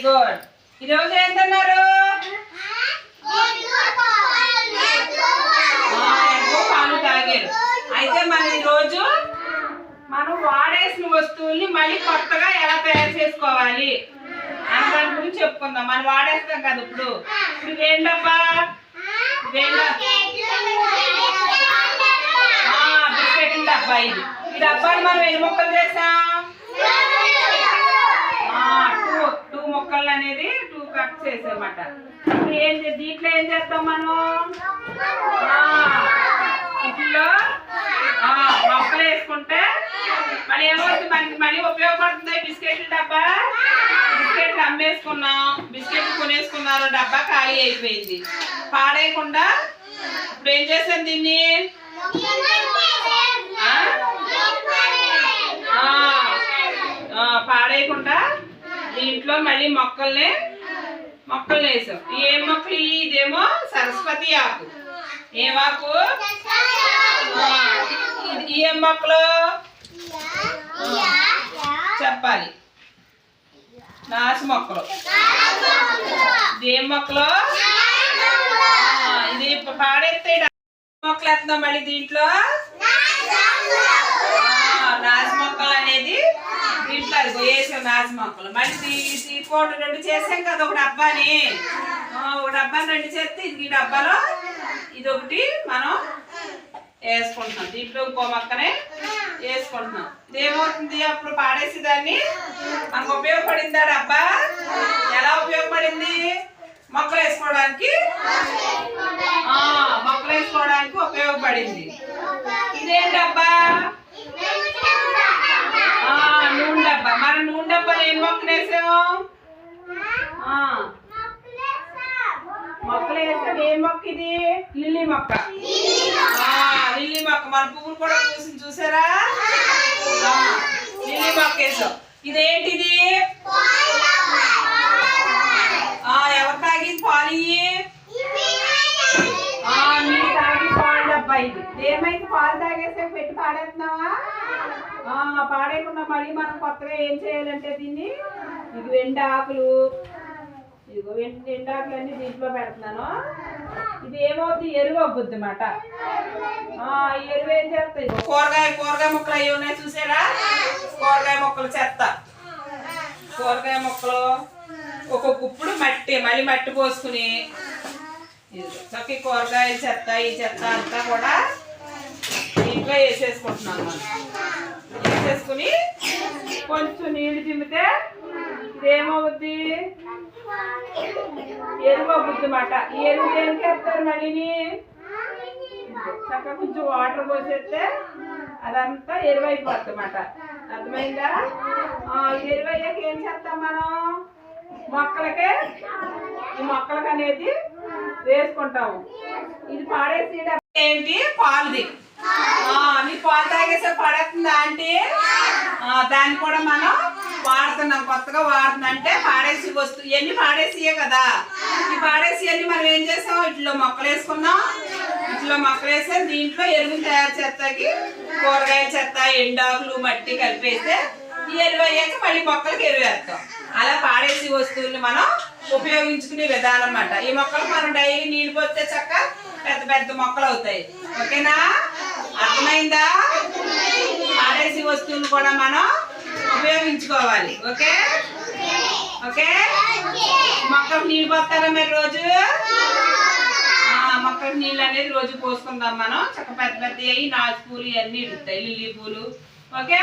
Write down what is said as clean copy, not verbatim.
Good. ఈరోజు ఏంటన్నారు? పాలు తాగారు. అయితే మనం ఈరోజు మనం వాడేసిన వస్తువుల్ని మళ్ళీ కొత్తగా ఎలా తయారు చేసుకోవాలి అని దాని గురించి చెప్పుకుందాం. మనం వాడేస్తాం కదా ఇప్పుడు. ఇప్పుడు ఏంటబ్బా? బిస్కెట్ డబ్బా. ఇది ఈ డబ్బాని మనం ఎన్ని ముక్కలు చేసాం? 2 ముక్కలు అనేది 2 కట్ చేసామన్నమాట. ఇప్పుడు దీంట్లో ఏం చేస్తాం మనం? ఇంట్లో మొక్కలు వేసుకుంటే మళ్ళీ ఏమవుతుంది? మనకి మళ్ళీ ఉపయోగపడుతుంది. బిస్కెట్ల డబ్బా, బిస్కెట్లు అమ్మేసుకున్నాం, బిస్కెట్లు కొనేసుకున్నారు, డబ్బా ఖాళీ అయిపోయింది. పాడేయకుండా ఇప్పుడు ఏం చేసాం? దీన్ని పాడేయకుండా దీంట్లో మళ్ళీ మొక్కలు వేసాం. ఏం మొక్కలు? ఇదేమో సరస్వతి ఆకు. ఏమాకు? ఏం మొక్కలు చెప్పాలి? నాసు మొక్కలు. ఏం మొక్కలు? ఇది పాడేస్తే మొక్కలు వేస్తున్నాం. మళ్ళీ దీంట్లో నాసు మొక్కలు అనేది దీంట్లో అది వేసాం. నాసు మొక్కలు మళ్ళీ తీసుకోండి. 2 చేసాం కదా ఒక డబ్బాని. ఒక డబ్బాని 2 చేస్తే ఈ డబ్బాలో ఇదొకటి మనం వేసుకుంటున్నాం. దీంట్లో ఇంకో మొక్కనే వేసుకుంటున్నాం. ఇదేమవుతుంది? అప్పుడు పాడేసి దాన్ని మనకు ఉపయోగపడిందా డబ్బా? ఎలా ఉపయోగపడింది? మొక్కలు వేసుకోవడానికి ఉపయోగపడింది. ఇదేం డబ్బా? నూనె డబ్బా. మన నూనె డబ్బాలు ఏం మొక్కలు వేసాము? మొక్కలు వేసాం. ఏం మొక్క ఇది? లిల్లీ మొక్క. లిల్లీ మొక్క. మన పువ్వులు కూడా పూసింది చూసారా? లిల్లీ మొక్క వేసాం. ఇదేంటిది? ఎవరు తాగింది పాలు? మీరు తాగి పాలు డబ్బా. ఇది ఏమైతే పాలు తాగేసే పెట్టి పాడేస్తున్నావా? పాడేయకుండా మళ్ళీ మనం కొత్తగా ఏం చేయాలంటే దీన్ని ఇది 2 ఆకులు, ఇదిగో 2 ఆకులు అన్ని దీంట్లో పెడుతున్నాను. ఇది ఏమవుతుంది? ఎరువు అవ్వద్ది అన్నమాట. ఈ ఎరువు ఏం చేస్తాయి? కూరగాయ మొక్కలు అవి ఉన్నాయి చూసారా? కూరగాయ మొక్కలు చెత్త. కూరగాయ మొక్కలు ఒక గుప్పుడు మట్టి, మళ్ళీ మట్టి పోసుకుని చక్కగా కూరగాయల చెత్త ఈ చెత్త అంతా కూడా దీంట్లో వేసేసుకుంటున్నాను. మనం వేసేసుకుని కొంచెం నీళ్ళు చిమ్మితే ఇదేమవుద్ది? ఎరువు అవుద్ది అన్నమాట. ఈ ఎరువు దేనికి వేస్తారు? మళ్ళీ చక్కగా కొంచెం వాటర్ పోసేస్తే అదంతా ఎరువు అయిపోద్ది అన్నమాట. అర్థమైందా? ఎరువు అయ్యాక ఏం చేస్తాం మనం? ఈ మొక్కలకి అనేది వేసుకుంటాము. ఇది పాడేసి ఏంటి? పాలుది. నీ పాలు తాగేసే పడేస్తుందా అంటే దాన్ని కూడా మనం వాడుతున్నాం. కొత్తగా వాడుతున్నాం. అంటే పాడేసి వస్తువు ఇవన్నీ పాడేసియే కదా. ఈ పాడేసి అన్ని మనం ఏం చేసాం? ఇట్లో మొక్కలు వేసుకున్నాం. ఇట్లో మొక్కలు వేసాం. దీంట్లో ఎరువులు తయారు చేస్తాకి కూరగాయల చెత్త, ఎండాకులు, మట్టి కలిపేస్తే ఈ ఎరువు అయ్యాక మళ్ళీ మొక్కలకి ఎరువు వేస్తాం. అలా పాడేసి వస్తువుల్ని మనం ఉపయోగించుకునే విధానం అన్నమాట. ఈ మొక్కలకు మనం డైలీ నీళ్ళు పోస్తే చక్క పెద్ద పెద్ద మొక్కలు అవుతాయి. ఓకేనా? అర్థమైందా? పాడేసి వస్తువులు కూడా మనం ఉపయోగించుకోవాలి. Okay okay. మొక్కలకు నీళ్ళు పోస్తారా మీరు రోజు? మొక్కలకు నీళ్ళు అనేది రోజు పోసుకుందాం మనం. చక్క పెద్ద పెద్ద నాచు పూలు ఇవన్నీ ఇడుతాయి. లిల్లీ పూలు. ఓకే.